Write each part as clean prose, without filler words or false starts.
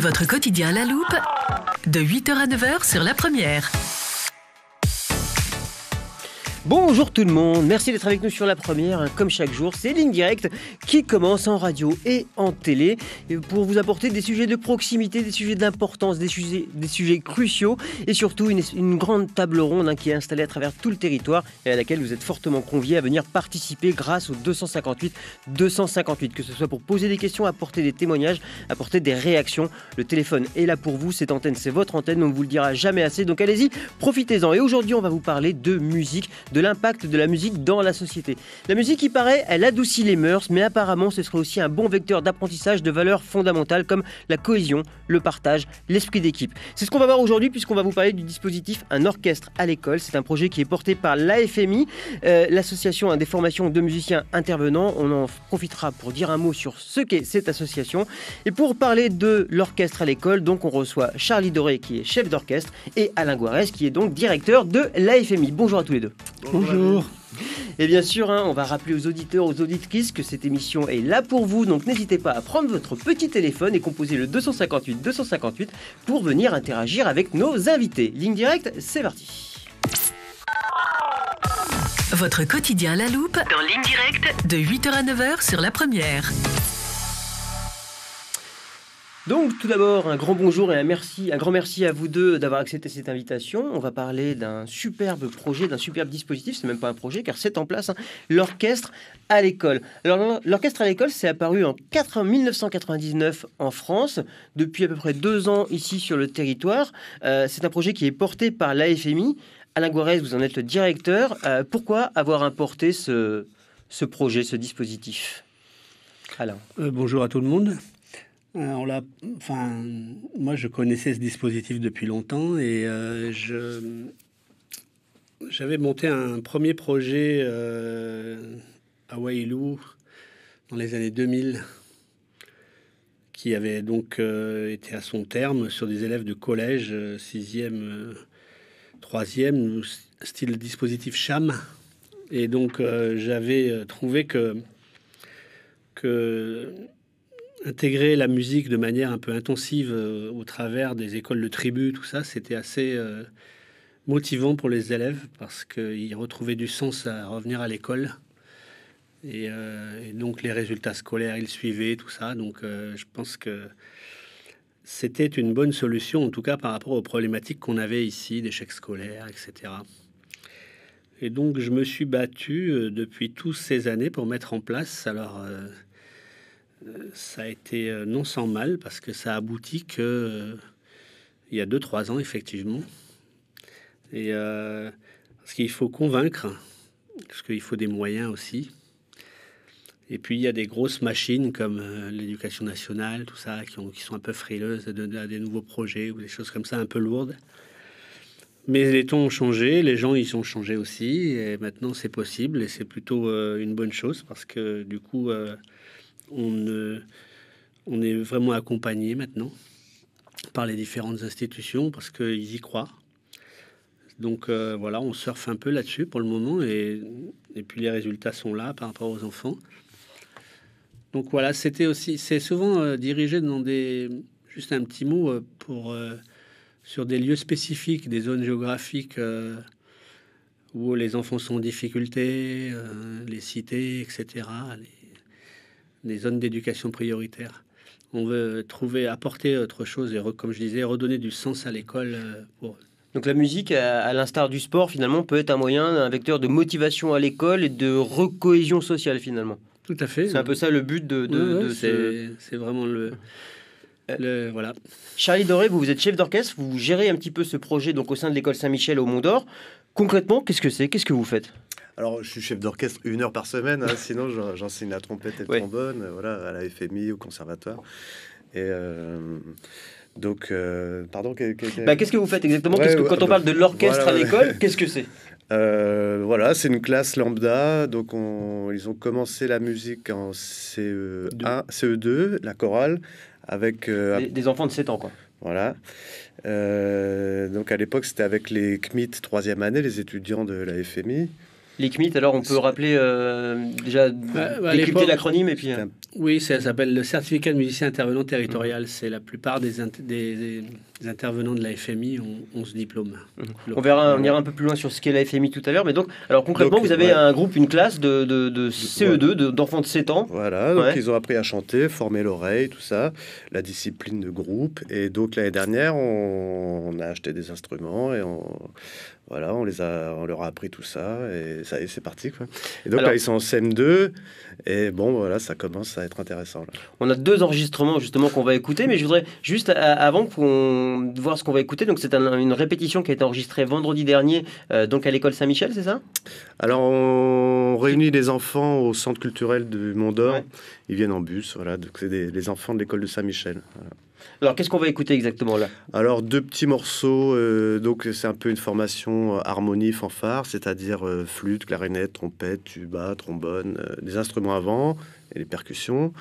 Votre quotidien La Loupe, de 8h à 9h sur La Première. Bonjour tout le monde, merci d'être avec nous sur La Première. Comme chaque jour, c'est Ligne Directe qui commence en radio et en télé pour vous apporter des sujets de proximité, des sujets d'importance, des sujets cruciaux et surtout une grande table ronde qui est installée à travers tout le territoire et à laquelle vous êtes fortement conviés à venir participer grâce au 258, que ce soit pour poser des questions, apporter des témoignages, apporter des réactions. Le téléphone est là pour vous, cette antenne c'est votre antenne, on ne vous le dira jamais assez, donc allez-y, profitez-en. Et aujourd'hui on va vous parler de musique, de l'impact de la musique dans la société. La musique, il paraît, elle adoucit les mœurs, mais apparemment, ce serait aussi un bon vecteur d'apprentissage de valeurs fondamentales comme la cohésion, le partage, l'esprit d'équipe. C'est ce qu'on va voir aujourd'hui puisqu'on va vous parler du dispositif Un orchestre à l'école. C'est un projet qui est porté par l'AFMI, l'association des formations de musiciens intervenants. On en profitera pour dire un mot sur ce qu'est cette association. Et pour parler de l'orchestre à l'école, donc on reçoit Charlie Doré qui est chef d'orchestre et Alain Guarès qui est donc directeur de l'AFMI. Bonjour à tous les deux. Bonjour. Et bien sûr, on va rappeler aux auditeurs, aux auditrices que cette émission est là pour vous. Donc n'hésitez pas à prendre votre petit téléphone et composer le 258 pour venir interagir avec nos invités. Ligne directe, c'est parti. Votre quotidien La Loupe, dans Ligne Directe, de 8h à 9h sur La Première. Donc tout d'abord, un grand bonjour et un grand merci à vous deux d'avoir accepté cette invitation. On va parler d'un superbe projet, d'un superbe dispositif, c'est même pas un projet car c'est en place, l'orchestre à l'école. Alors l'orchestre à l'école, c'est apparu en 1999 en France, depuis à peu près 2 ans ici sur le territoire. C'est un projet qui est porté par l'AFMI. Alain Guarès, vous en êtes le directeur. Pourquoi avoir importé ce projet, ce dispositif? Alain. Bonjour à tout le monde. Moi, je connaissais ce dispositif depuis longtemps et j'avais monté un premier projet à Wailou dans les années 2000 qui avait donc été à son terme sur des élèves de collège, 6e, 3e, style dispositif CHAM. Et donc, j'avais trouvé que intégrer la musique de manière un peu intensive au travers des écoles de tribu, tout ça, c'était assez motivant pour les élèves parce qu'ils retrouvaient du sens à revenir à l'école. Et donc les résultats scolaires, ils suivaient, tout ça. Donc je pense que c'était une bonne solution, en tout cas par rapport aux problématiques qu'on avait ici, d'échecs scolaires, etc. Et donc je me suis battu depuis toutes ces années pour mettre en place. Alors ça a été non sans mal parce que ça aboutit que il y a 2-3 ans effectivement. Et parce qu'il faut convaincre, parce qu'il faut des moyens aussi. Et puis il y a des grosses machines comme l'éducation nationale, tout ça, qui sont un peu frileuses à des nouveaux projets ou des choses comme ça un peu lourdes. Mais les temps ont changé, les gens ils ont changé aussi, et maintenant c'est possible et c'est plutôt une bonne chose parce que du coup on est vraiment accompagné maintenant par les différentes institutions parce qu'ils y croient. Donc voilà, on surfe un peu là-dessus pour le moment et puis les résultats sont là par rapport aux enfants. Donc voilà, c'est souvent dirigé dans juste un petit mot sur des lieux spécifiques, des zones géographiques où les enfants sont en difficulté, les cités, etc., des zones d'éducation prioritaire. On veut apporter autre chose et, comme je disais, redonner du sens à l'école. Donc la musique, à l'instar du sport, finalement, peut être un moyen, un vecteur de motivation à l'école et de recohésion sociale, finalement. Tout à fait. C'est un peu ça le but c'est vraiment voilà. Charlie Doré, vous êtes chef d'orchestre, vous gérez un petit peu ce projet donc au sein de l'école Saint-Michel au Mont-d'Or. Concrètement, qu'est-ce que c'est? Qu'est-ce que vous faites? Alors, je suis chef d'orchestre 1 heure par semaine, sinon j'enseigne la trompette et le trombone, voilà, à la FMI, au conservatoire. Et donc, pardon. Qu'est-ce que vous faites exactement? Quand on parle de l'orchestre à l'école, qu'est-ce que c'est? Voilà, c'est une classe lambda. Donc, ils ont commencé la musique en CE1, CE2, la chorale, avec des enfants de 7 ans, quoi. Voilà. Donc à l'époque, c'était avec les CMIT 3e année, les étudiants de la FMI. L'ICMIT, alors on peut rappeler déjà décrypter l'acronyme et puis... Oui, ça s'appelle le certificat de musicien intervenant territorial. C'est la plupart des intervenants de la FMI ont ce diplôme. On ira un peu plus loin sur ce qu'est la FMI tout à l'heure. Mais donc, alors concrètement, vous avez un groupe, une classe de CE2, d'enfants de 7 ans. Voilà, donc ils ont appris à chanter, former l'oreille, tout ça, la discipline de groupe. Et donc l'année dernière, on a acheté des instruments et on leur a appris tout ça et ça y est, c'est parti, quoi. Et donc là, ils sont en CM2 et bon, voilà, ça commence à être intéressant. Là. On a 2 enregistrements justement qu'on va écouter, mais je voudrais juste avant qu'on voir ce qu'on va écouter. Donc c'est une répétition qui a été enregistrée vendredi dernier, donc à l'école Saint-Michel, c'est ça? Alors on réunit les enfants au centre culturel du Mont d'Or. Ils viennent en bus, voilà. Donc c'est les enfants de l'école de Saint-Michel. Voilà. Alors, qu'est-ce qu'on va écouter exactement là? Alors, 2 petits morceaux. Donc, c'est un peu une formation harmonie, fanfare, c'est-à-dire flûte, clarinette, trompette, tuba, trombone, des instruments avant et les percussions.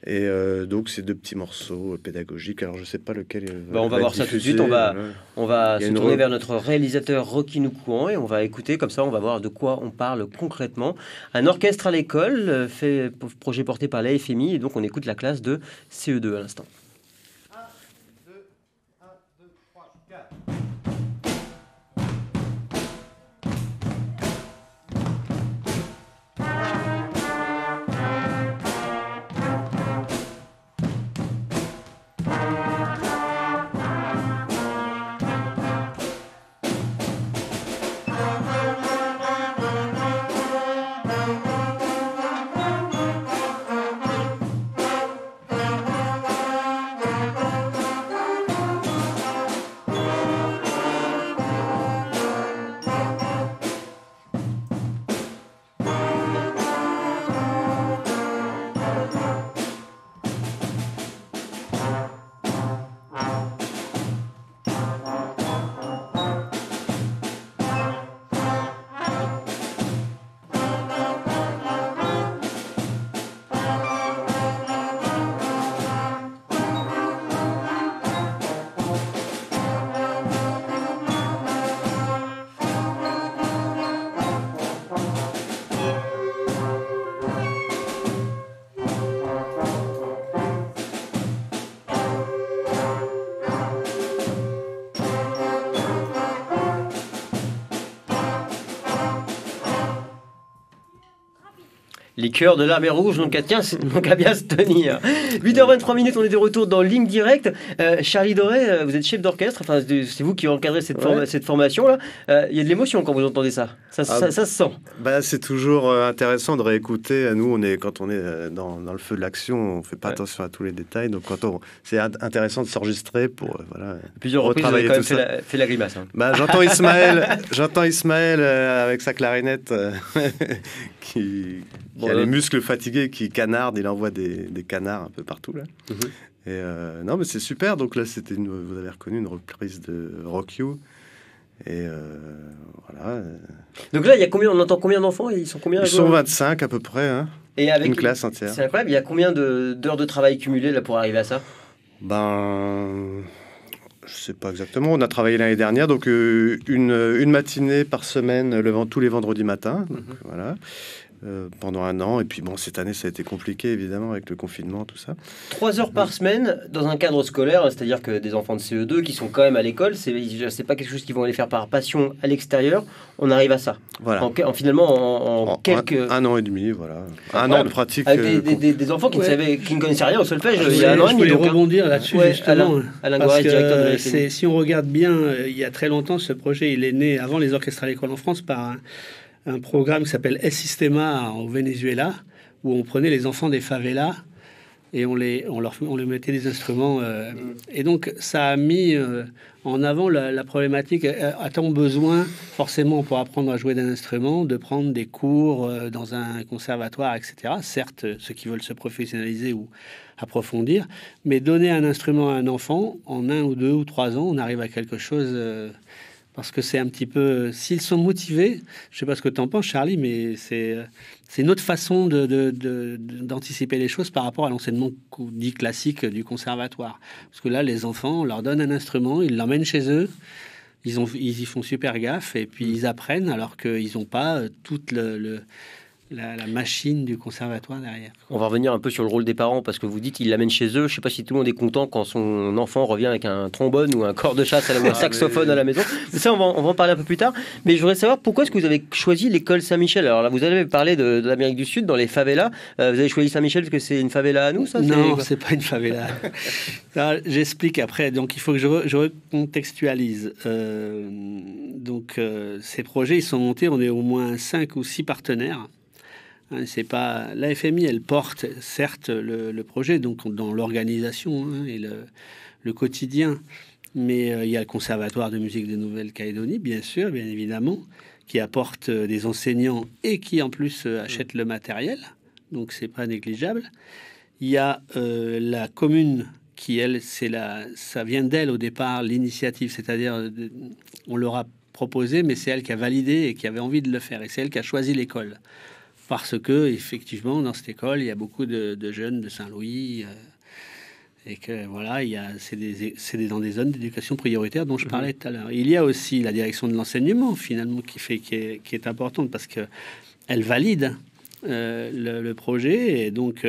Et donc, c'est 2 petits morceaux pédagogiques. Alors, je ne sais pas lequel. On va voir ça tout de suite. On va se tourner vers notre réalisateur Rocky Noukouan et on va écouter comme ça. On va voir de quoi on parle concrètement. Un orchestre à l'école, projet porté par la FMI. Et donc, on écoute la classe de CE2 à l'instant. Les chœurs de l'armée rouge, donc à bien se tenir. 8h23, on est de retour dans Ligne Directe. Charlie Doré, vous êtes chef d'orchestre, enfin, c'est vous qui encadrez cette formation-là. Il y a de l'émotion quand vous entendez ça. Ça se sent. C'est toujours intéressant de réécouter. Nous, quand on est dans le feu de l'action, on ne fait pas attention à tous les détails. Donc, c'est intéressant de s'enregistrer pour... Plusieurs reprises, vous avez quand même fait la grimace. Hein. J'entends Ismaël avec sa clarinette qui a les muscles fatigués, qui canarde, il envoie des canards un peu partout là. Et non, mais c'est super. Donc là, vous avez reconnu une reprise de Rock You. Et voilà. Donc là, on entend combien d'enfants? Ils sont combien? Ils sont 25 à peu près. Hein. Et avec une classe entière. C'est incroyable. Il y a combien d'heures de travail cumulées là pour arriver à ça? Je sais pas exactement. On a travaillé l'année dernière, donc une matinée par semaine, tous les vendredis matins. Donc, voilà. Pendant 1 an. Et puis bon, cette année, ça a été compliqué, évidemment, avec le confinement, tout ça. 3 heures par semaine dans un cadre scolaire, c'est-à-dire que des enfants de CE2 qui sont quand même à l'école, c'est pas quelque chose qu'ils vont aller faire par passion à l'extérieur. On arrive à ça. Voilà. Finalement, quelques... 1 an et demi, voilà. 1 an de pratique. Avec des enfants qui ne connaissaient rien au solfège il y a 1 an et demi. Je voulais rebondir là-dessus, justement. Alain Goret, directeur de la FMI. Si on regarde bien, il y a très longtemps, ce projet, il est né avant les orchestres à l'école en France par un programme qui s'appelle El Sistema au Venezuela, où on prenait les enfants des favelas et on leur mettait des instruments. Et donc, ça a mis en avant la problématique. A-t-on besoin, forcément, pour apprendre à jouer d'un instrument, de prendre des cours dans un conservatoire, etc. Certes, ceux qui veulent se professionnaliser ou approfondir, mais donner un instrument à un enfant, en 1 ou 2 ou 3 ans, on arrive à quelque chose... parce que c'est un petit peu... S'ils sont motivés, je ne sais pas ce que tu en penses, Charlie, mais c'est une autre façon d'anticiper les choses par rapport à l'enseignement dit classique du conservatoire. Parce que là, les enfants, on leur donne un instrument, ils l'emmènent chez eux, ils y font super gaffe et puis ils apprennent alors qu'ils n'ont pas toute la machine du conservatoire derrière. On va revenir un peu sur le rôle des parents parce que vous dites qu'ils l'amènent chez eux. Je ne sais pas si tout le monde est content quand son enfant revient avec un trombone ou un corps de chasse ou un saxophone à la maison. Mais ça, on va en parler un peu plus tard. Mais je voudrais savoir pourquoi est-ce que vous avez choisi l'école Saint-Michel. Alors là, vous avez parlé de l'Amérique du Sud, dans les favelas. Vous avez choisi Saint-Michel parce que c'est une favela à nous, ça? Non, c'est pas une favela. Alors, j'explique après. Donc, il faut que je recontextualise. Ces projets, ils sont montés. On est au moins 5 ou 6 partenaires. C'est pas la FMI, elle porte certes le projet, donc dans l'organisation et le quotidien, mais il y a le Conservatoire de musique de Nouvelle-Calédonie, bien sûr, bien évidemment, qui apporte des enseignants et qui en plus achète le matériel, donc c'est pas négligeable. Il y a la commune qui, elle, ça vient d'elle au départ l'initiative, c'est-à-dire on leur a proposé, mais c'est elle qui a validé et qui avait envie de le faire, et c'est elle qui a choisi l'école. Parce que effectivement, dans cette école, il y a beaucoup de jeunes de Saint-Louis et que voilà, c'est dans des zones d'éducation prioritaire dont je parlais tout à l'heure. Il y a aussi la direction de l'enseignement finalement qui est importante parce que elle valide le projet et donc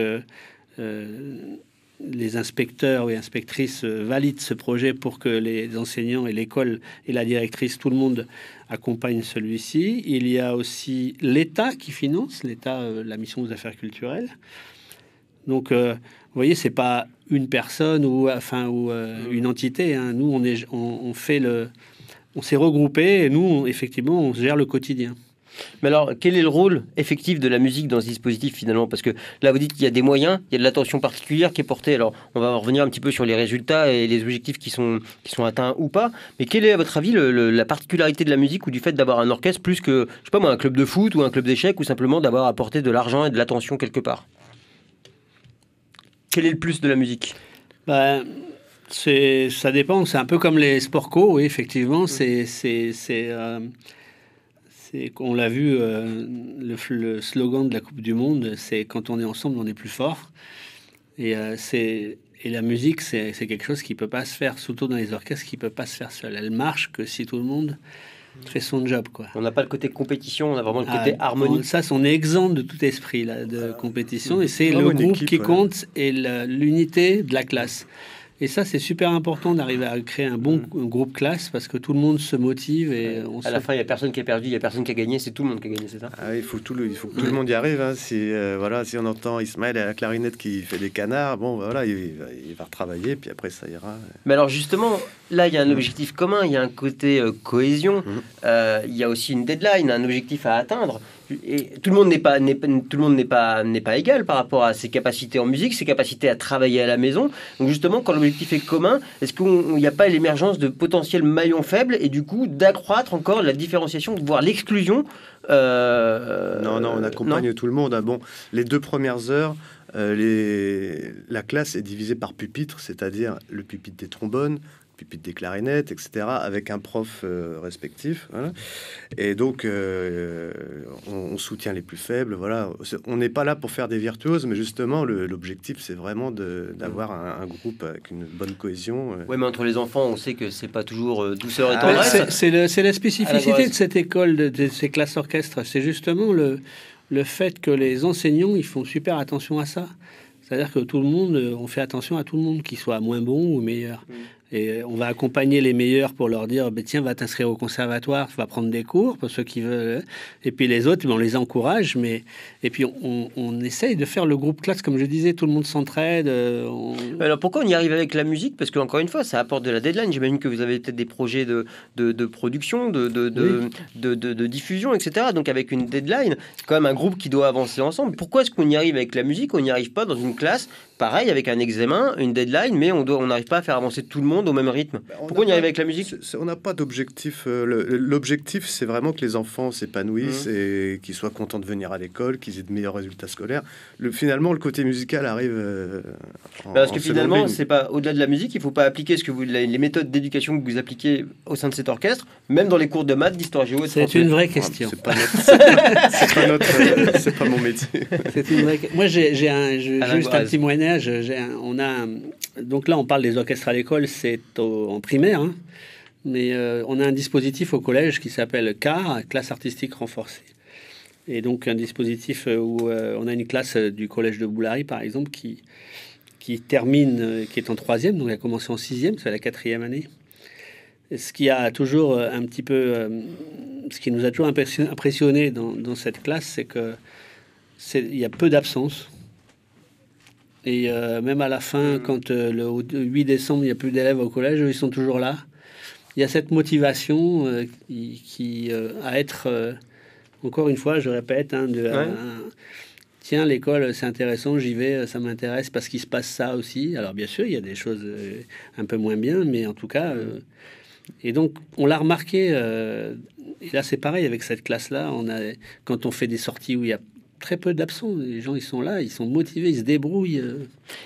les inspecteurs et inspectrices valident ce projet pour que les enseignants et l'école et la directrice, tout le monde accompagne celui-ci. Il y a aussi l'État qui finance, la mission aux affaires culturelles. Donc, vous voyez, c'est pas une personne ou une entité. Hein. Nous, on s'est regroupés et nous, effectivement, on gère le quotidien. Mais alors, quel est le rôle effectif de la musique dans ce dispositif finalement? Parce que là, vous dites qu'il y a des moyens, il y a de l'attention particulière qui est portée. Alors, on va revenir un petit peu sur les résultats et les objectifs qui sont atteints ou pas. Mais quelle est, à votre avis, la particularité de la musique ou du fait d'avoir un orchestre plus que, je sais pas moi, un club de foot ou un club d'échecs ou simplement d'avoir apporté de l'argent et de l'attention quelque part? Quel est le plus de la musique? Ça dépend. C'est un peu comme les sports co, oui, effectivement. On l'a vu, le slogan de la Coupe du Monde, c'est quand on est ensemble, on est plus fort. Et la musique, c'est quelque chose qui peut pas se faire, surtout dans les orchestres, qui peut pas se faire seul. Elle marche que si tout le monde fait son job, quoi. On n'a pas le côté compétition, on a vraiment le côté harmonie. Ça, on est exempt de tout esprit là, de compétition, et c'est le groupe qui compte et l'unité de la classe. Et ça, c'est super important d'arriver à créer un bon groupe classe parce que tout le monde se motive et à la fin, il n'y a personne qui a perdu, il n'y a personne qui a gagné, c'est tout le monde qui a gagné, c'est ça? Il faut que tout le monde y arrive. Hein. Si on entend Ismaël à la clarinette qui fait des canards, il va retravailler, puis après ça ira. Mais alors justement, là, il y a un objectif commun, il y a un côté cohésion, il y a aussi une deadline, un objectif à atteindre. Et tout le monde n'est pas égal par rapport à ses capacités en musique, ses capacités à travailler à la maison. Donc justement, quand l'objectif est commun, est-ce qu'il n'y a pas l'émergence de potentiels maillons faibles et du coup d'accroître encore la différenciation, voire l'exclusion? Non, on accompagne tout le monde. Bon, les 2 premières heures, la classe est divisée par pupitre, c'est-à-dire le pupitre des trombones, pupitre des clarinettes, etc., avec un prof respectif. Voilà. Et donc, on soutient les plus faibles. Voilà. On n'est pas là pour faire des virtuoses, mais justement, l'objectif, c'est vraiment d'avoir un groupe avec une bonne cohésion. Oui, mais entre les enfants, on sait que c'est pas toujours douceur et tendresse. C'est la spécificité de cette école, de ces classes orchestres. C'est justement le fait que les enseignants, ils font super attention à ça. C'est-à-dire que tout le monde, on fait attention à tout le monde, qu'il soit moins bon ou meilleur. Et on va accompagner les meilleurs pour leur dire tiens, va t'inscrire au conservatoire, va prendre des cours pour ceux qui veulent. Et puis les autres, on les encourage. Et puis on essaye de faire le groupe classe, comme je disais, tout le monde s'entraide. Alors pourquoi on y arrive avec la musique? Parce qu'encore une fois, ça apporte de la deadline. J'imagine que vous avez peut-être des projets de production, de diffusion, etc. Donc avec une deadline, c'est quand même un groupe qui doit avancer ensemble. Pourquoi est-ce qu'on y arrive avec la musique? On n'y arrive pas dans une classe, pareil, avec un examen, une deadline, mais on n'arrive pas à faire avancer tout le monde au même rythme. Pourquoi on y arrive avec la musique? On n'a pas d'objectif. L'objectif, c'est vraiment que les enfants s'épanouissent et qu'ils soient contents de venir à l'école, qu'ils aient de meilleurs résultats scolaires. Finalement, le côté musical arrive parce que finalement, c'est pas au-delà de la musique, il ne faut pas appliquer les méthodes d'éducation que vous appliquez au sein de cet orchestre, même dans les cours de maths, d'histoire géo. C'est une vraie question. C'est pas mon métier. Moi, j'ai juste un petit témoignage. Donc là, on parle des orchestres à l'école, c'est en primaire. Hein. Mais on a un dispositif au collège qui s'appelle CAR, classe artistique renforcée. Et donc un dispositif où on a une classe du collège de Boulary, par exemple, qui termine, qui est en 3e, donc elle a commencé en 6e, c'est la 4e année. Et ce qui a toujours un petit peu, ce qui nous a toujours impressionné dans cette classe, c'est que il y a peu d'absence. Et même à la fin, quand le 8 décembre, il n'y a plus d'élèves au collège, ils sont toujours là. Il y a cette motivation qui à être, encore une fois, je répète, tiens, l'école, c'est intéressant, j'y vais, ça m'intéresse parce qu'il se passe ça aussi. Alors bien sûr, il y a des choses un peu moins bien, mais en tout cas... et donc, on l'a remarqué, et là c'est pareil avec cette classe-là, quand on fait des sorties où il y a très peu d'absents, les gens ils sont là, ils sont motivés, ils se débrouillent.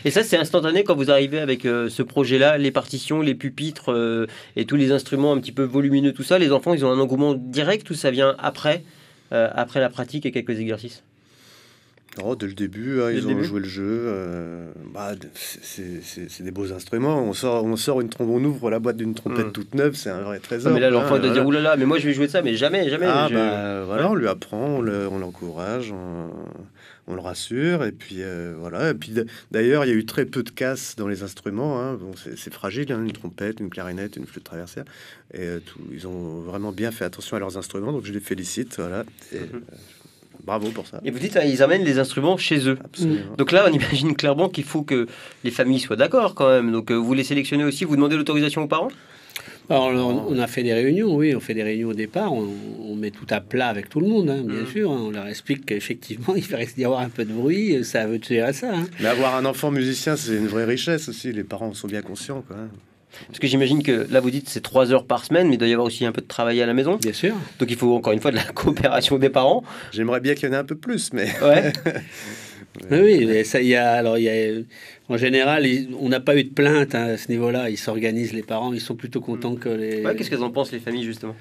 Et ça c'est instantané quand vous arrivez avec ce projet-là, les partitions, les pupitres et tous les instruments un petit peu volumineux, tout ça, les enfants ils ont un engouement direct ou ça vient après la pratique et quelques exercices? Oh, dès le début, ils ont joué le jeu. C'est des beaux instruments. On sort une trompette, on ouvre la boîte d'une trompette toute neuve, c'est un vrai trésor. Mais là, l'enfant doit dire oulala, mais moi je vais jouer de ça, mais jamais. Voilà, on lui apprend, on l'encourage, on le rassure, et puis voilà. Et puis d'ailleurs, il y a eu très peu de casses dans les instruments. Hein. Bon, c'est fragile, hein, une trompette, une clarinette, une flûte traversière, et ils ont vraiment bien fait attention à leurs instruments. Donc je les félicite. Voilà. Et, bravo pour ça. Et vous dites, ils amènent les instruments chez eux. Absolument. Donc là, on imagine clairement qu'il faut que les familles soient d'accord quand même. Donc vous les sélectionnez aussi, vous demandez l'autorisation aux parents? Alors, on a fait des réunions, oui, on fait des réunions au départ, on met tout à plat avec tout le monde, hein, bien sûr. Hein, on leur explique qu'effectivement, il risque d'y avoir un peu de bruit, ça veut dire à ça. Hein. Mais avoir un enfant musicien, c'est une vraie richesse aussi. Les parents sont bien conscients, quoi. Parce que j'imagine que là, vous dites c'est 3 heures par semaine, mais il doit y avoir aussi un peu de travail à la maison. Bien sûr. Donc il faut encore une fois de la coopération des parents. J'aimerais bien qu'il y en ait un peu plus, mais... Ouais. Oui, mais ça, en général, on n'a pas eu de plainte à ce niveau-là. Ils s'organisent, les parents, ils sont plutôt contents que les... Ouais, qu'est-ce qu'elles en pensent, les familles, justement?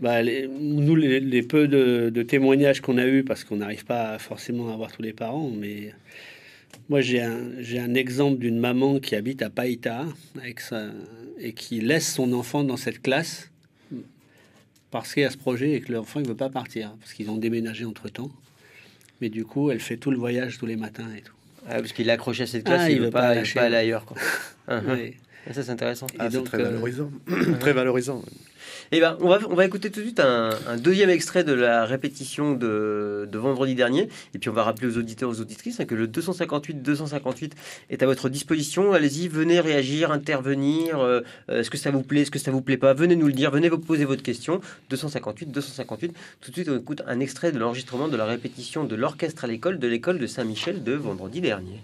Nous, les peu de témoignages qu'on a eus, parce qu'on n'arrive pas forcément à avoir tous les parents, mais... Moi, j'ai un exemple d'une maman qui habite à Païta et qui laisse son enfant dans cette classe parce qu'il y a ce projet et que l'enfant ne veut pas partir, parce qu'ils ont déménagé entre-temps. Mais du coup, elle fait tout le voyage tous les matins et tout. Ah, parce qu'il est accroché à cette classe, il veut pas aller ailleurs. Quoi. Oui. Ça, c'est intéressant. C'est très valorisant. Très valorisant. Eh ben, on va écouter tout de suite un deuxième extrait de la répétition de vendredi dernier. Et puis, on va rappeler aux auditeurs, aux auditrices que le 258 est à votre disposition. Allez-y, venez réagir, intervenir. Est-ce que ça vous plaît, est-ce que ça vous plaît pas? Venez nous le dire, venez vous poser votre question. 258. Tout de suite, on écoute un extrait de l'enregistrement de la répétition de l'orchestre à l'école de l'école de Saint-Michel de vendredi dernier.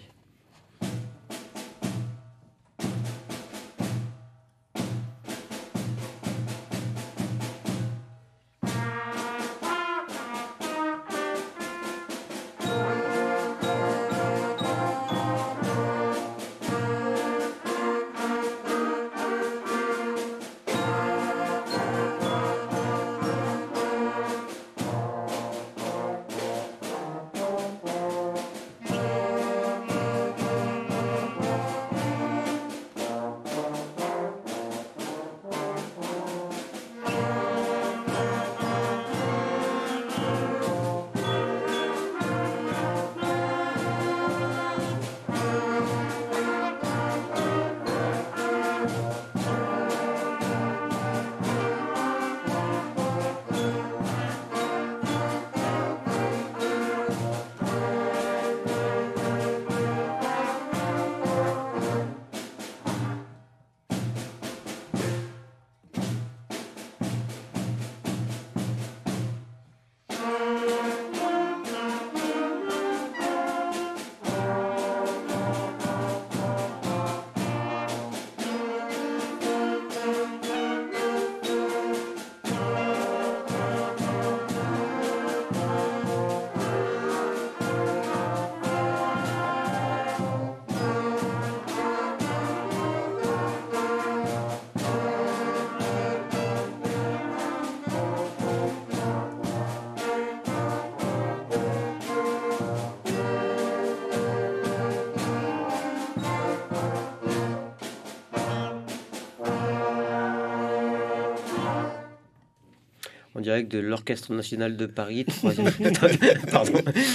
En direct de l'Orchestre National de Paris, 3e. Pardon.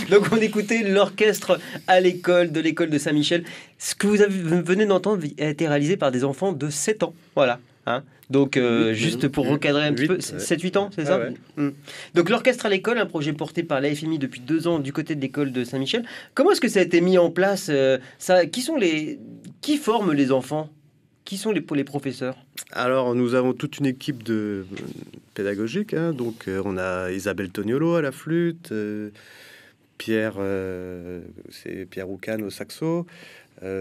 Donc on écoutait l'orchestre à l'école de Saint-Michel. Ce que vous venez d'entendre a été réalisé par des enfants de 7 ans. Voilà. Hein. Donc, juste pour recadrer un petit peu, 7-8 ans, c'est ça? Ouais. Donc, l'orchestre à l'école, un projet porté par la FMI depuis 2 ans du côté de l'école de Saint-Michel. Comment est-ce que ça a été mis en place Qui forme les enfants? Qui sont les professeurs? Alors, nous avons toute une équipe de pédagogique. Hein. Donc, on a Isabelle Toniolo à la flûte, Pierre Roucan au saxo,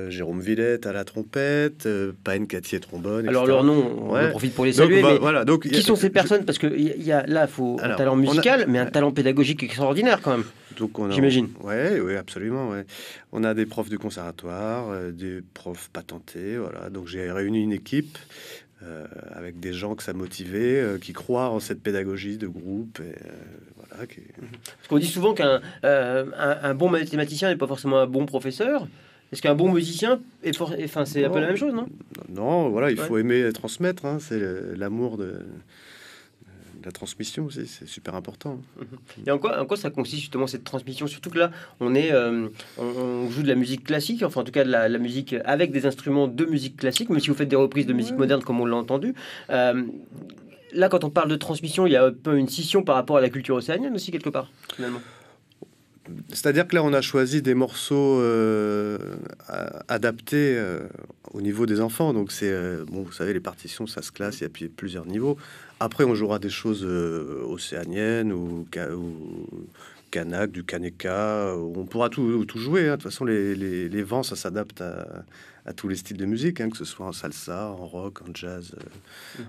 Jérôme Villette à la trompette, Paine Cattier trombone, etc. Alors leur nom, on en profite pour les saluer. Donc, voilà, donc, qui sont ces personnes? Parce que là, il faut un talent musical, mais un talent pédagogique extraordinaire quand même. J'imagine. Oui, absolument. Ouais. On a des profs de conservatoire, des profs patentés. Voilà. Donc j'ai réuni une équipe avec des gens que ça motivait, qui croient en cette pédagogie de groupe. Et, voilà, Parce qu'on dit souvent qu'un bon mathématicien n'est pas forcément un bon professeur. Est-ce qu'un bon musicien c'est un peu la même chose, non? Non, voilà, il faut aimer transmettre. Hein, c'est l'amour de la transmission aussi, c'est super important. Et en quoi ça consiste justement cette transmission? Surtout que là, on joue de la musique classique, enfin en tout cas de la musique avec des instruments de musique classique, même si vous faites des reprises de musique moderne comme on l'a entendu. Là, quand on parle de transmission, il y a un peu une scission par rapport à la culture océanienne aussi quelque part, finalement. C'est-à-dire que là, on a choisi des morceaux adaptés au niveau des enfants. Donc, c'est vous savez, les partitions, ça se classe. Il y a plusieurs niveaux. Après, on jouera des choses océaniennes ou kanak, du kaneka. On pourra tout jouer. Hein. De toute façon, les vents, ça s'adapte à tous les styles de musique, hein, que ce soit en salsa, en rock, en jazz,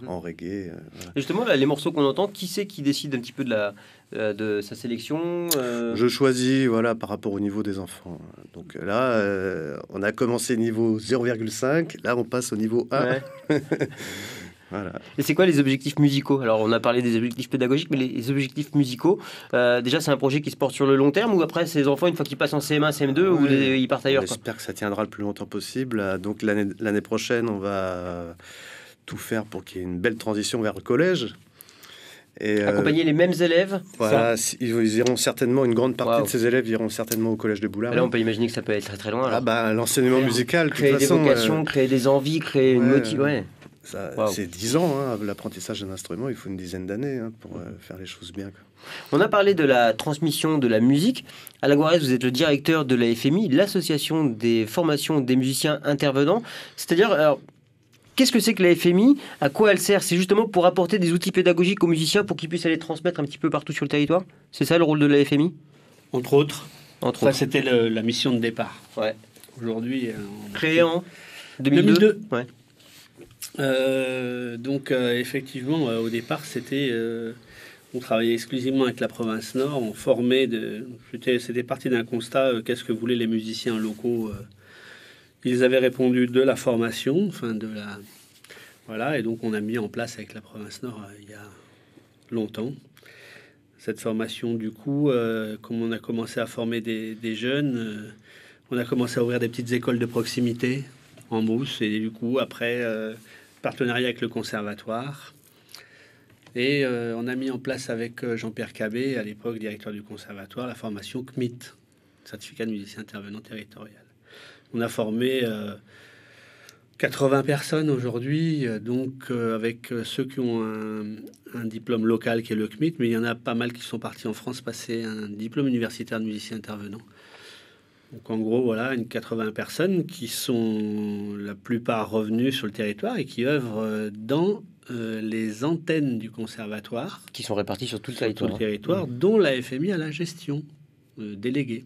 en reggae. Voilà. Et justement, là, les morceaux qu'on entend, qui c'est qui décide un petit peu de sa sélection? Je choisis par rapport au niveau des enfants. Donc là, on a commencé niveau 0,5. Là, on passe au niveau 1. Ouais. Voilà. Et c'est quoi les objectifs musicaux? Alors, on a parlé des objectifs pédagogiques, mais les objectifs musicaux, déjà, c'est un projet qui se porte sur le long terme ou après, ces enfants, une fois qu'ils passent en CM1, CM2, ou ils partent ailleurs? J'espère que ça tiendra le plus longtemps possible. Donc, l'année prochaine, on va tout faire pour qu'il y ait une belle transition vers le collège. Et accompagner les mêmes élèves. Voilà, ils iront certainement, une grande partie de ces élèves iront certainement au collège de Boulard. Là, on peut imaginer que ça peut être très très loin. Alors. L'enseignement musical, créer de toute façon, des vocations, créer des envies, créer une motivation. Ouais. C'est 10 ans, hein, l'apprentissage d'un instrument, il faut une dizaine d'années pour faire les choses bien. Quoi. On a parlé de la transmission de la musique. À la Guarès, vous êtes le directeur de la FMI, l'association des formations des musiciens intervenants. C'est-à-dire, alors, qu'est-ce que c'est que la FMI? À quoi elle sert? C'est justement pour apporter des outils pédagogiques aux musiciens pour qu'ils puissent aller transmettre un petit peu partout sur le territoire? C'est ça le rôle de la FMI? Entre autres. C'était la mission de départ. Ouais. Aujourd'hui... Créé en 2002. Ouais. Donc effectivement au départ on travaillait exclusivement avec la province Nord, on formait c'était parti d'un constat, qu'est-ce que voulaient les musiciens locaux, ils avaient répondu de la formation, voilà, et donc on a mis en place avec la province Nord il y a longtemps cette formation. Du coup, comme on a commencé à former des jeunes, on a commencé à ouvrir des petites écoles de proximité en Brousse, et du coup après partenariat avec le conservatoire, et on a mis en place avec Jean-Pierre Cabé, à l'époque directeur du conservatoire, la formation CMIT, certificat de musicien intervenant territorial. On a formé 80 personnes aujourd'hui, donc avec ceux qui ont un diplôme local qui est le CMIT, mais il y en a pas mal qui sont partis en France passer un diplôme universitaire de musicien intervenant. Donc en gros, voilà, 80 personnes qui sont la plupart revenues sur le territoire et qui œuvrent dans les antennes du conservatoire. Qui sont réparties sur tout le territoire. Dont la FMI a la gestion déléguée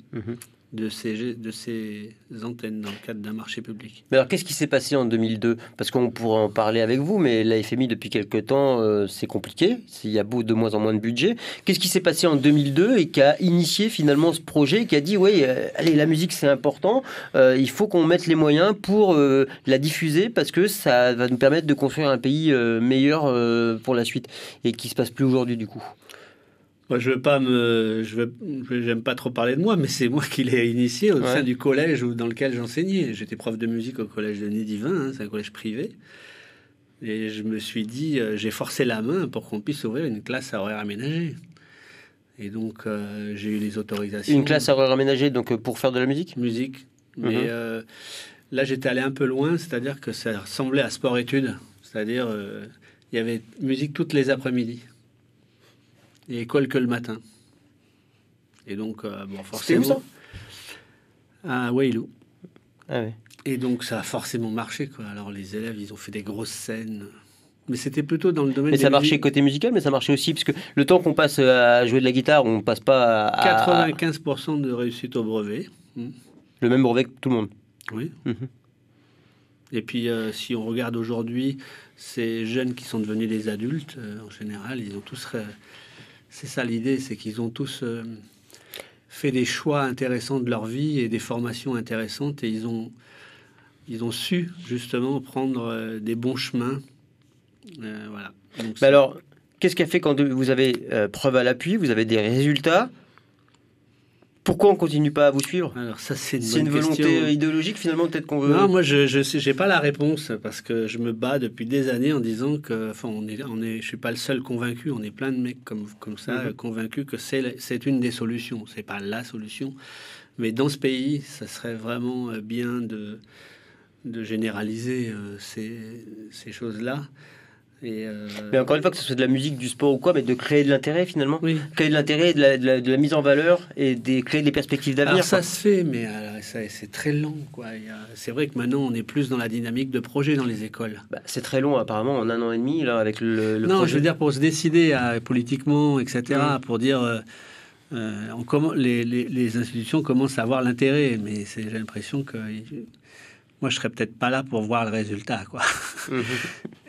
de ces antennes dans le cadre d'un marché public. Mais alors, qu'est-ce qui s'est passé en 2002? Parce qu'on pourrait en parler avec vous, mais la FMI, depuis quelque temps, c'est compliqué. Il y a de moins en moins de budget. Qu'est-ce qui s'est passé en 2002 et qui a initié finalement ce projet, qui a dit, oui, allez, la musique, c'est important. Il faut qu'on mette les moyens pour la diffuser parce que ça va nous permettre de construire un pays meilleur pour la suite et qui se passe plus aujourd'hui, du coup. Moi, j'aime pas trop parler de moi, mais c'est moi qui l'ai initié au sein du collège dans lequel j'enseignais. J'étais prof de musique au collège de Nédivin, c'est un collège privé. Et je me suis dit, j'ai forcé la main pour qu'on puisse ouvrir une classe à horaire aménagé. Et donc, j'ai eu les autorisations. Une classe à horaire aménagé, donc pour faire de la musique ? Musique. Mais là, j'étais allé un peu loin, c'est-à-dire que ça ressemblait à sport-études. C'est-à-dire, il y avait musique toutes les après-midi. Et école que le matin. Et donc, bon, forcément... C'était où ça ? À Wailou. Ah oui. Et donc, ça a forcément marché, quoi. Alors, les élèves, ils ont fait des grosses scènes. Mais c'était plutôt dans le domaine... Mais ça marchait côté musical, mais ça marchait aussi, parce que le temps qu'on passe à jouer de la guitare, on passe pas à... 95% de réussite au brevet. Le même brevet que tout le monde. Oui. Et puis, si on regarde aujourd'hui, ces jeunes qui sont devenus des adultes, en général, ils ont tous... c'est ça l'idée, c'est qu'ils ont tous fait des choix intéressants de leur vie et des formations intéressantes, et ils ont su, justement, prendre des bons chemins. Voilà. Donc, alors, qu'est-ce qui a fait quand vous avez preuve à l'appui, vous avez des résultats ? Pourquoi on continue pas à vous suivre ? Alors ça, c'est une volonté question. Idéologique finalement, peut-être qu'on veut. Non, moi je sais, j'ai pas la réponse parce que je me bats depuis des années en disant que, enfin, je suis pas le seul convaincu. On est plein de mecs comme ça convaincus que c'est une des solutions. C'est pas la solution, mais dans ce pays, ça serait vraiment bien de généraliser ces choses-là. Mais encore une fois, que ce soit de la musique, du sport ou quoi, mais de créer de l'intérêt finalement, oui. Créer de l'intérêt, de la mise en valeur et créer des perspectives d'avenir. Alors ça se fait, mais c'est très lent, quoi. C'est vrai que maintenant on est plus dans la dynamique de projet dans les écoles. C'est très long apparemment, en 1 an et demi là avec le non, projet. Je veux dire pour se décider politiquement, etc. Pour dire les institutions commencent à avoir l'intérêt, mais j'ai l'impression que moi, je serais peut-être pas là pour voir le résultat, quoi.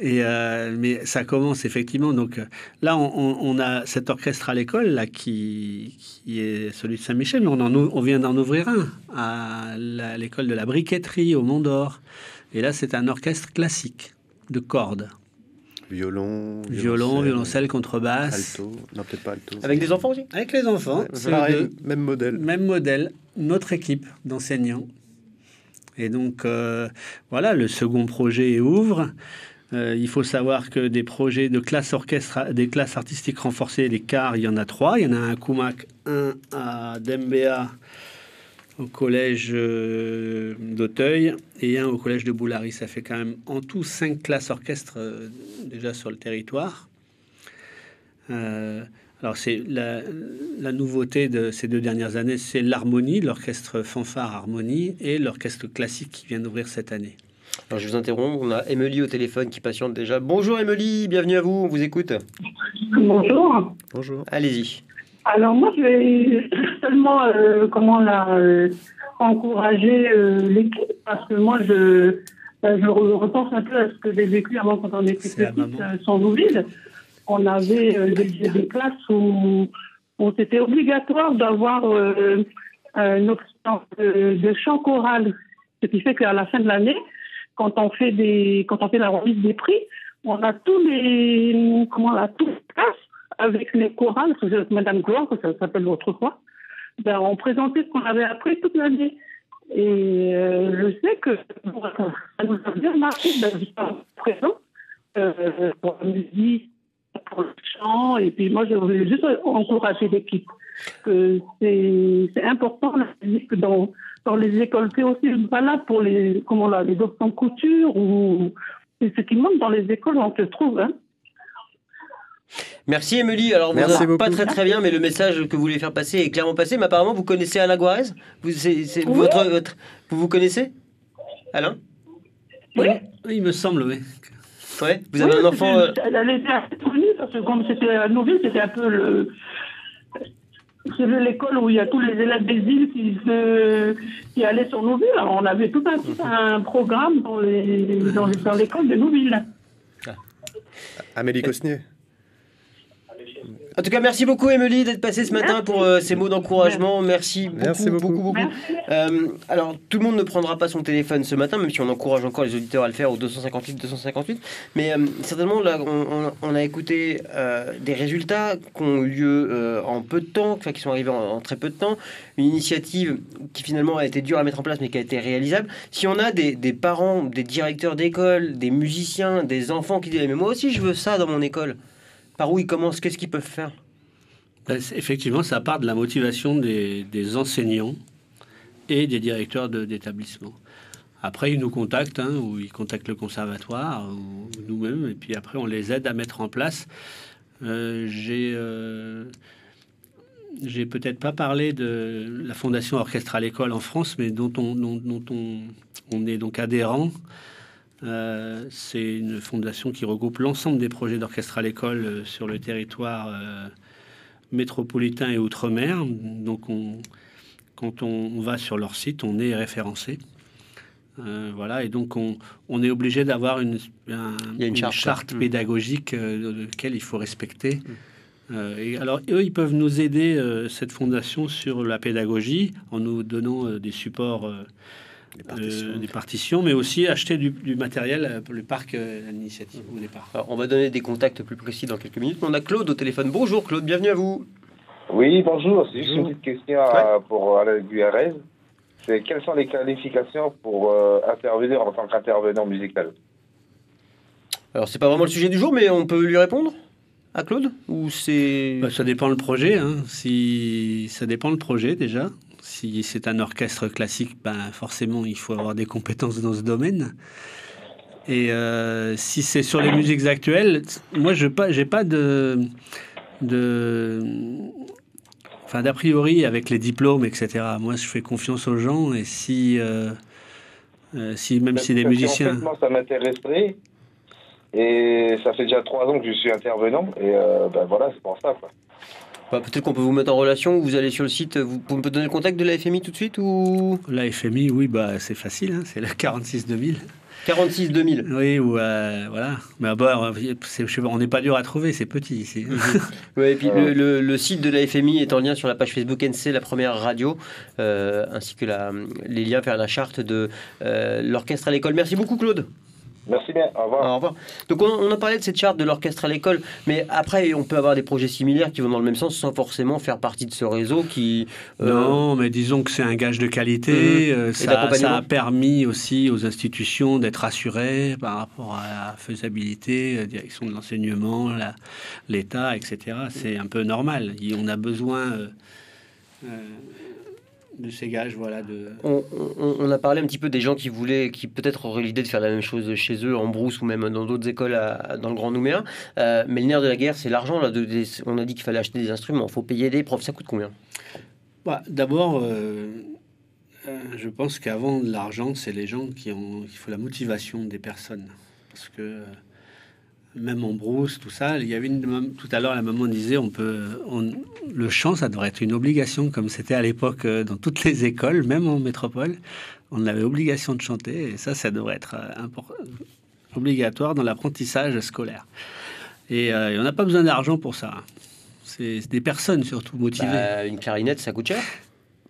Mais ça commence effectivement. Donc là, on a cet orchestre à l'école là qui est celui de Saint-Michel, mais on vient d'en ouvrir un à l'école de la briqueterie au Mont d'Or. Et là, c'est un orchestre classique de cordes. Violon, violoncelle, contrebasse. Alto, non peut-être pas alto. Avec des enfants aussi ? Avec les enfants. C'est pareil, même modèle. Même modèle. Notre équipe d'enseignants. Et donc, voilà, le second projet ouvre. Il faut savoir que des projets de classe orchestre, des classes artistiques renforcées, les quarts, il y en a 3. Il y en a un à Koumak, un à Dembéa, au collège d'Auteuil, et un au collège de Boulary. Ça fait quand même en tout 5 classes orchestres déjà sur le territoire. Alors, c'est la nouveauté de ces 2 dernières années, c'est l'harmonie, l'orchestre fanfare harmonie et l'orchestre classique qui vient d'ouvrir cette année. Alors, je vous interromps, on a Émilie au téléphone qui patiente déjà. Bonjour Émilie, bienvenue à vous, on vous écoute. Bonjour. Bonjour. Allez-y. Alors moi, je vais seulement encourager l'équipe, parce que moi, je repense un peu à ce que j'ai vécu avant quand on était petite, sans Nouville. On avait des classes où c'était obligatoire d'avoir une option de chant choral. Ce qui fait qu'à la fin de l'année, quand on fait la remise des prix, on a toutes les classes avec les chorales, Madame Gloire, ça s'appelle autrefois. On présentait ce qu'on avait appris toute l'année. Et je sais que ça nous a bien marqué jusqu'à présent pour la musique, pour le chant, et puis moi je voulais juste encourager l'équipe, que c'est important la musique dans les écoles. C'est aussi valable pour les options couture, ou c'est ce qui manque dans les écoles, on se trouve. Merci Émilie. Alors, Merci vous pas beaucoup. très bien, mais le message que vous voulez faire passer est clairement passé. Mais apparemment, vous connaissez Alain Guarez. Vous vous connaissez Alain? Oui. Il me semble, oui. Ouais. Vous avez un enfant. Elle était assez connue, parce que comme c'était à Nouville, c'était un peu c'est l'école où il y a tous les élèves des îles qui allaient sur Nouville. Alors, on avait tout un programme dans l'école de Nouville. Amélie Cosnier. En tout cas, merci beaucoup, Émilie, d'être passée ce matin pour ces mots d'encouragement. Merci beaucoup. Alors, tout le monde ne prendra pas son téléphone ce matin, même si on encourage encore les auditeurs à le faire au 258. Mais certainement, là, on a écouté des résultats qui ont eu lieu en peu de temps, qui sont arrivés en très peu de temps. Une initiative qui finalement a été dure à mettre en place, mais qui a été réalisable. Si on a des parents, des directeurs d'école, des musiciens, des enfants qui disent « Mais moi aussi, je veux ça dans mon école », par où ils commencent? Qu'est-ce qu'ils peuvent faire? Effectivement, ça part de la motivation des enseignants et des directeurs d'établissement. Après, ils nous contactent, ou ils contactent le conservatoire, ou nous-mêmes, et puis après, on les aide à mettre en place. J'ai peut-être pas parlé de la Fondation Orchestre à l'école en France, mais dont on est donc adhérent. C'est une fondation qui regroupe l'ensemble des projets d'orchestre à l'école sur le territoire métropolitain et outre-mer. Donc, quand on va sur leur site, on est référencé. Voilà, et donc on est obligé d'avoir une charte pédagogique laquelle il faut respecter. Et alors, eux, ils peuvent nous aider, cette fondation, sur la pédagogie, en nous donnant des supports, des partitions, mais aussi acheter du matériel pour le parc d'initiative au départ. Alors, on va donner des contacts plus précis dans quelques minutes. On a Claude au téléphone. Bonjour Claude, bienvenue à vous. Oui, bonjour. C'est juste une petite question pour Alain Guarez. C'est quelles sont les qualifications pour intervenir en tant qu'intervenant musical? Alors, c'est pas vraiment le sujet du jour, mais on peut lui répondre à Claude, ou c'est... Ça dépend le projet. Ça dépend le projet déjà. Si c'est un orchestre classique, forcément, il faut avoir des compétences dans ce domaine. Et si c'est sur les musiques actuelles, moi, j'ai pas d'a priori avec les diplômes, etc. Moi, je fais confiance aux gens, et si des musiciens... En fait, ça m'intéresserait, et ça fait déjà 3 ans que je suis intervenant, et voilà, c'est pour ça, quoi. Peut-être qu'on peut vous mettre en relation, vous allez sur le site, vous pouvez me donner le contact de la FMI tout de suite, ou... La FMI, oui, c'est facile, c'est le 46 2000. 46 2000. Oui, ou voilà. Mais on n'est pas dur à trouver, c'est petit ici. Ouais, et puis le site de la FMI est en lien sur la page Facebook NC, la première radio, ainsi que les liens vers la charte de l'orchestre à l'école. Merci beaucoup, Claude. Merci bien, au revoir. Au revoir. Donc on a parlé de cette charte de l'orchestre à l'école, mais après on peut avoir des projets similaires qui vont dans le même sens sans forcément faire partie de ce réseau qui... Non, mais disons que c'est un gage de qualité. Ça a permis aussi aux institutions d'être assurées par rapport à la faisabilité, la direction de l'enseignement, l'État, etc. C'est un peu normal. On a besoin... de ces gages, voilà. On a parlé un petit peu des gens qui peut-être auraient l'idée de faire la même chose chez eux, en brousse ou même dans d'autres écoles dans le Grand Nouméa. Mais le nerf de la guerre, c'est l'argent. Là, on a dit qu'il fallait acheter des instruments, il faut payer des profs. Ça coûte combien? D'abord, je pense qu'avant de l'argent, c'est les gens il faut la motivation des personnes. Parce que même en brousse, tout ça, il y avait tout à l'heure, la maman disait, le chant, ça devrait être une obligation, comme c'était à l'époque dans toutes les écoles, même en métropole, on avait obligation de chanter, et ça devrait être obligatoire dans l'apprentissage scolaire. Et on n'a pas besoin d'argent pour ça. C'est des personnes surtout motivées. Une clarinette, ça coûte cher?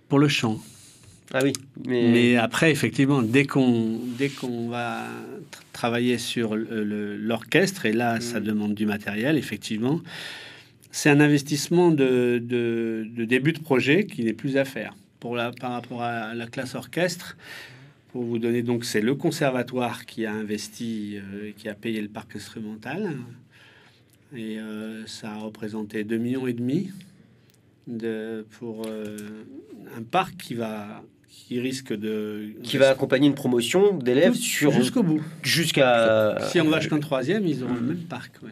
Pour le chant. Ah oui, mais après, effectivement, dès qu'on va travailler sur l'orchestre, et là, ça demande du matériel, effectivement, c'est un investissement de début de projet qui n'est plus à faire. Par rapport à la classe orchestre, pour vous donner, donc, c'est le conservatoire qui a investi, qui a payé le parc instrumental, et ça a représenté 2,5 millions pour un parc qui va accompagner une promotion d'élèves jusqu'au bout. Si on va jusqu'en 3e, ils auront le même parc. Ouais.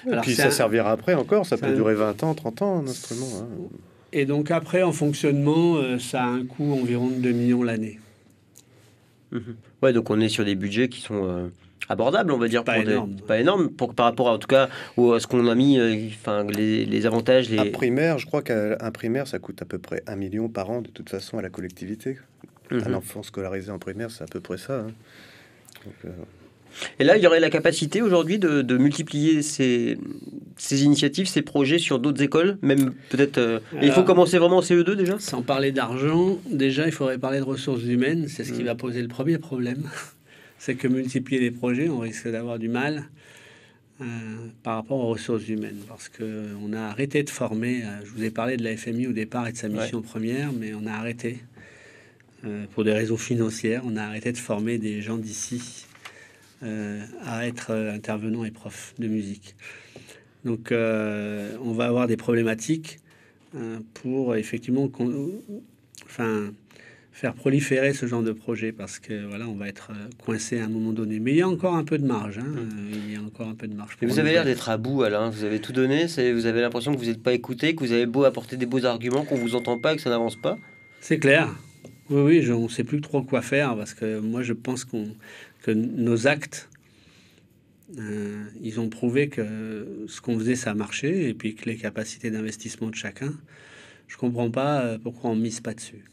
Alors, puis ça servira après encore, ça peut durer 20 ans, 30 ans, un instrument. Et donc après, en fonctionnement, ça a un coût environ de 2 millions l'année. Ouais, donc on est sur des budgets qui sont abordables, on va dire. Pas énorme, par rapport à, en tout cas à ce qu'on a mis, les avantages. Un primaire, je crois qu'un primaire, ça coûte à peu près 1 million par an, de toute façon, à la collectivité. Un enfant scolarisé en primaire, c'est à peu près ça. Donc, et là, il y aurait la capacité aujourd'hui de multiplier ces ces initiatives, ces projets sur d'autres écoles, même peut-être. Il faut commencer vraiment en CE2 déjà. Sans parler d'argent, déjà il faudrait parler de ressources humaines. C'est ce qui va poser le premier problème. C'est que multiplier les projets, on risque d'avoir du mal par rapport aux ressources humaines, parce que on a arrêté de former. Je vous ai parlé de la FMI au départ et de sa mission première, mais on a arrêté pour des raisons financières. On a arrêté de former des gens d'ici à être intervenants et profs de musique. Donc, on va avoir des problématiques pour effectivement, faire proliférer ce genre de projet, parce que voilà, on va être coincé à un moment donné. Mais il y a encore un peu de marge. Il y a encore un peu de marge. Vous avez l'air d'être à bout, Alain. Vous avez tout donné. Vous avez l'impression que vous n'êtes pas écouté, que vous avez beau apporter des beaux arguments, qu'on vous entend pas, que ça n'avance pas. C'est clair. Oui, on ne sait plus trop quoi faire, parce que moi, je pense que nos actes, ils ont prouvé que ce qu'on faisait, ça marchait, et puis que les capacités d'investissement de chacun, je comprends pas pourquoi on mise pas dessus.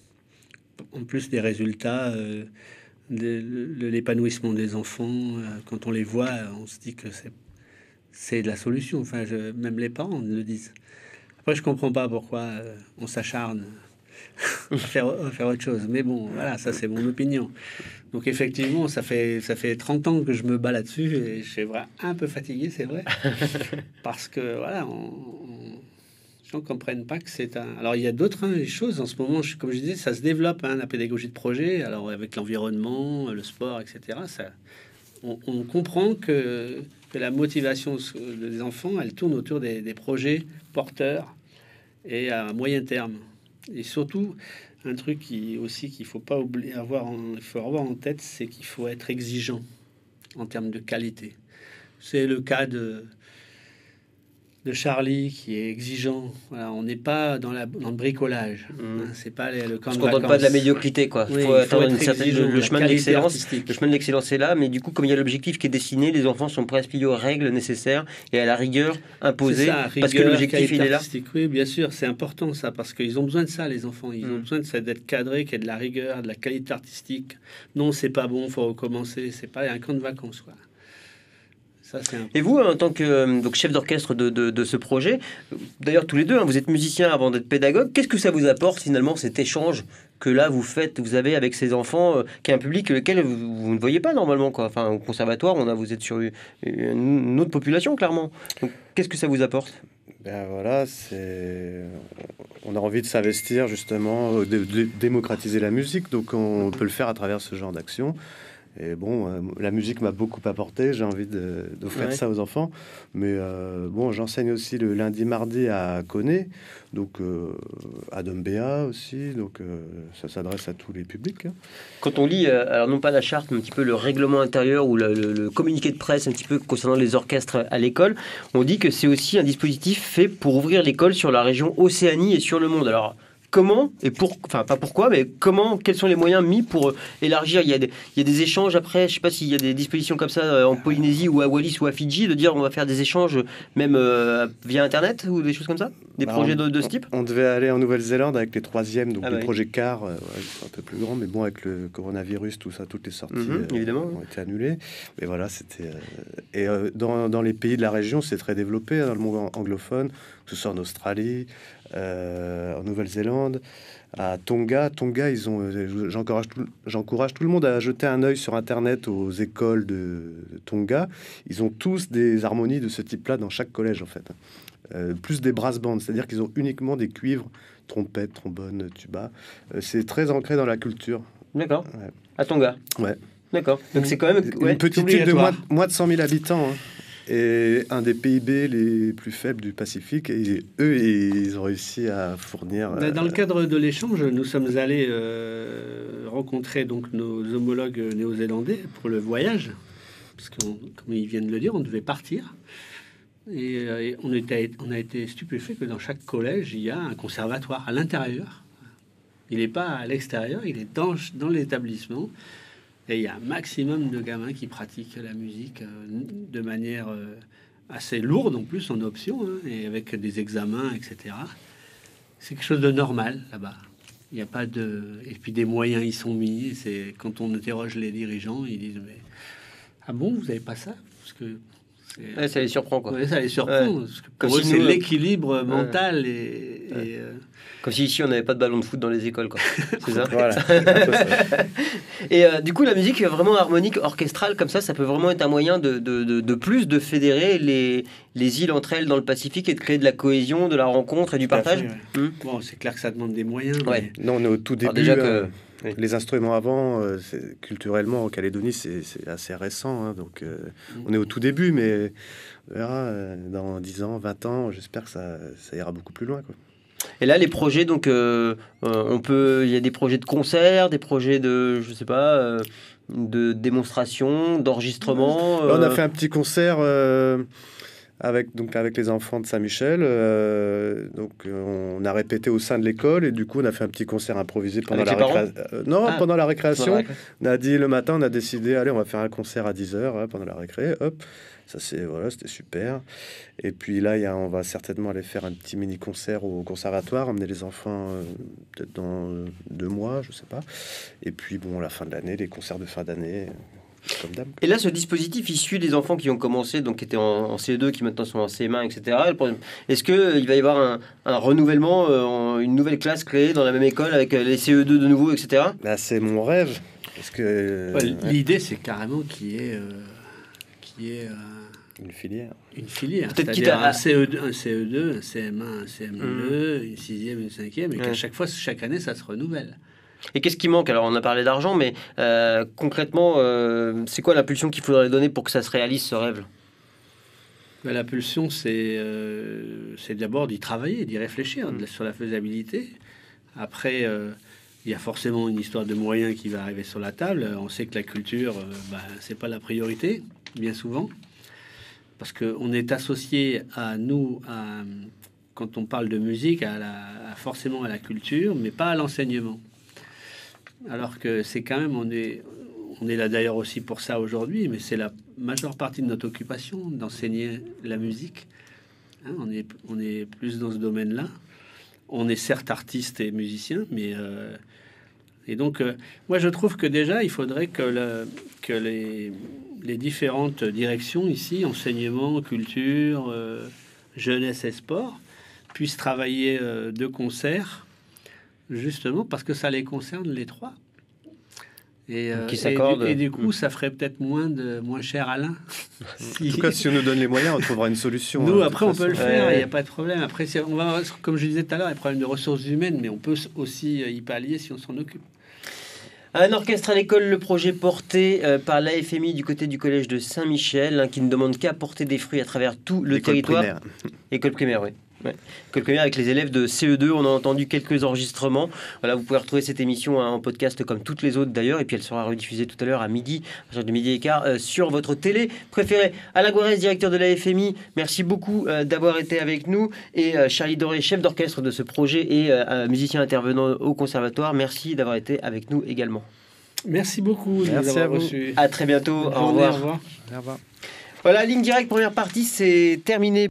En plus des résultats, de l'épanouissement des enfants, quand on les voit, on se dit que c'est de la solution. Enfin, même les parents le disent. Après, je comprends pas pourquoi on s'acharne à faire autre chose. Mais bon, voilà, ça c'est mon opinion. Donc effectivement, ça fait 30 ans que je me bats là-dessus, et je suis vraiment un peu fatigué, c'est vrai. Parce que voilà, les gens comprennent pas que c'est un... Alors, il y a d'autres choses en ce moment, comme je disais, ça se développe, la pédagogie de projet, alors avec l'environnement, le sport, etc. On comprend que la motivation des enfants, elle tourne autour des projets porteurs et à moyen terme. Et surtout, un truc qu'il faut pas oublier, il faut avoir en tête, c'est qu'il faut être exigeant en termes de qualité. C'est le cas de Charlie, qui est exigeant. Voilà, on n'est pas dans le bricolage. C'est pas le camp de vacances. On ne donne pas de la médiocrité, quoi. Oui, faut atteindre une certaine certaine le chemin de l'excellence. Artistique. Le chemin de l'excellence est là, mais du coup, comme il y a l'objectif qui est dessiné, les enfants sont prêts à se plier aux règles nécessaires et à la rigueur imposée, parce que l'objectif il est là. Oui, bien sûr, c'est important ça, parce qu'ils ont besoin de ça, les enfants. Ils ont besoin de ça, d'être cadrés, qu'il y ait de la rigueur, de la qualité artistique. Non, c'est pas bon, faut recommencer. C'est pas un camp de vacances, quoi. Ça, et vous, en tant que donc chef d'orchestre de ce projet, d'ailleurs tous les deux, vous êtes musiciens avant d'être pédagogue, qu'est-ce que ça vous apporte finalement, cet échange que là vous avez avec ces enfants, qui est un public lequel vous ne voyez pas normalement, quoi. Enfin, au conservatoire, vous êtes sur une autre population, clairement. Donc, qu'est-ce que ça vous apporte ? Ben voilà, on a envie de s'investir justement, de démocratiser la musique, donc on peut le faire à travers ce genre d'action. Et bon, la musique m'a beaucoup apporté, j'ai envie d'offrir ça aux enfants. Mais bon, j'enseigne aussi le lundi, mardi à Coné, donc à Dombéa aussi, donc ça s'adresse à tous les publics. Quand on lit, alors non pas la charte, mais un petit peu le règlement intérieur ou le communiqué de presse un petit peu concernant les orchestres à l'école, on dit que c'est aussi un dispositif fait pour ouvrir l'école sur la région Océanie et sur le monde. Alors, comment et pas pourquoi, mais quels sont les moyens mis pour élargir? Il y a des échanges après, je sais pas s'il y a des dispositions comme ça en Polynésie ou à Wallis ou à Fidji, de dire on va faire des échanges même via internet ou des choses comme ça, des projets de ce type. On devait aller en Nouvelle-Zélande avec les 3e, donc le projet CAR, un peu plus grand, mais bon, avec le coronavirus, tout ça, toutes les sorties évidemment ont été annulées. Et voilà, c'était dans les pays de la région, c'est très développé, dans le monde anglophone, que ce soit en Australie, en Nouvelle-Zélande, à Tonga, j'encourage tout le monde à jeter un œil sur Internet aux écoles de Tonga. Ils ont tous des harmonies de ce type-là dans chaque collège, en fait. Plus des brass bands, c'est-à-dire qu'ils ont uniquement des cuivres, trompettes, trombones, tuba. C'est très ancré dans la culture. D'accord. Ouais. À Tonga. Ouais. D'accord. Donc c'est quand même une petite île de moins de 100 000 habitants. Et un des PIB les plus faibles du Pacifique, et eux, ils ont réussi à fournir... Dans le cadre de l'échange, nous sommes allés rencontrer donc nos homologues néo-zélandais pour le voyage, parce que, comme ils viennent de le dire, on devait partir. Et on a été stupéfait que dans chaque collège, il y a un conservatoire à l'intérieur. Il n'est pas à l'extérieur, il est dans l'établissement. Et il y a un maximum de gamins qui pratiquent la musique de manière assez lourde, en plus, en option, et avec des examens, etc. C'est quelque chose de normal, là-bas. Il n'y a pas de... Et puis des moyens y sont mis. Quand on interroge les dirigeants, ils disent « Mais ah bon, vous n'avez pas ça ?» Parce que Ouais, ça les surprend, quoi. Ouais, ça les surprend. Ouais. Parce que pour eux, c'est l'équilibre mental et comme si ici on n'avait pas de ballon de foot dans les écoles, quoi. C'est ça. Voilà. Et du coup, la musique vraiment harmonique, orchestrale, comme ça peut vraiment être un moyen de plus de fédérer les îles entre elles dans le Pacifique et de créer de la cohésion, de la rencontre et du partage. Fait, ouais. Bon, c'est clair que ça demande des moyens. Ouais. Non, on est au tout début. Déjà que les instruments avant, culturellement en Calédonie, c'est assez récent. Hein, donc, on est au tout début, mais on verra, dans 10 ans, 20 ans, j'espère que ça ira beaucoup plus loin, quoi. Et là, les projets, donc, il y a des projets de concerts, des projets de, je sais pas, de démonstration, d'enregistrement. Là, on a fait un petit concert avec les enfants de Saint-Michel. Donc, on a répété au sein de l'école et du coup, on a fait un petit concert improvisé pendant la récréation. Pendant la récréation. On a dit le matin, on a décidé, allez, on va faire un concert à 10h pendant la récré. Hop. Ça, c'était super. Et puis là, on va certainement aller faire un petit mini-concert au conservatoire, emmener les enfants peut-être dans 2 mois, je sais pas. Et puis, bon, la fin de l'année, les concerts de fin d'année, comme d'hab. Et là, ce dispositif issu des enfants qui ont commencé, donc qui étaient en CE2, qui maintenant sont en CM1, etc. Est-ce qu'il va y avoir un renouvellement, une nouvelle classe créée dans la même école avec les CE2 de nouveau, etc. Là, c'est mon rêve. Parce que, l'idée, c'est carrément qu'il y ait une filière. Peut-être quitte à un CE2, un CE2, un CM1, un CM2, une 6e, une 5e, et qu'à chaque année, ça se renouvelle. Et qu'est-ce qui manque? Alors, on a parlé d'argent, mais concrètement, c'est quoi l'impulsion qu'il faudrait donner pour que ça se réalise, ce rêve? La pulsion, c'est d'abord d'y travailler, d'y réfléchir sur la faisabilité. Après, il y a forcément une histoire de moyens qui va arriver sur la table. On sait que la culture, c'est pas la priorité, bien souvent. Parce qu'on est associé à nous, quand on parle de musique, forcément à la culture, mais pas à l'enseignement. Alors que c'est quand même, on est là d'ailleurs aussi pour ça aujourd'hui, mais c'est la majeure partie de notre occupation d'enseigner la musique. Hein, on est plus dans ce domaine-là. On est certes artiste et musicien, mais et donc moi je trouve que déjà il faudrait que les différentes directions ici, enseignement, culture, jeunesse et sport, puissent travailler de concert, justement parce que ça les concerne les trois. Et du coup, ça ferait peut-être moins cher à l'un. En tout cas, si on nous donne les moyens, on trouvera une solution. Nous, après, on peut le faire, il n'y a pas de problème. Après, on va, comme je disais tout à l'heure, il y a des problèmes de ressources humaines, mais on peut aussi y pallier si on s'en occupe. Un orchestre à l'école, le projet porté par l'AFMI du côté du collège de Saint-Michel, qui ne demande qu'à porter des fruits à travers tout le territoire. École primaire, oui. Ouais. École primaire avec les élèves de CE2, on a entendu quelques enregistrements. Voilà, vous pouvez retrouver cette émission en podcast comme toutes les autres d'ailleurs, et puis elle sera rediffusée tout à l'heure à midi, à partir de midi et quart, sur votre télé préférée. Alain Guarez, directeur de l'AFMI, merci beaucoup d'avoir été avec nous, et Charlie Doré, chef d'orchestre de ce projet et musicien intervenant au conservatoire, merci d'avoir été avec nous également. Merci beaucoup de nous avoir reçus. À très bientôt. Au revoir. Au revoir. Voilà, Ligne Directe, première partie, c'est terminé.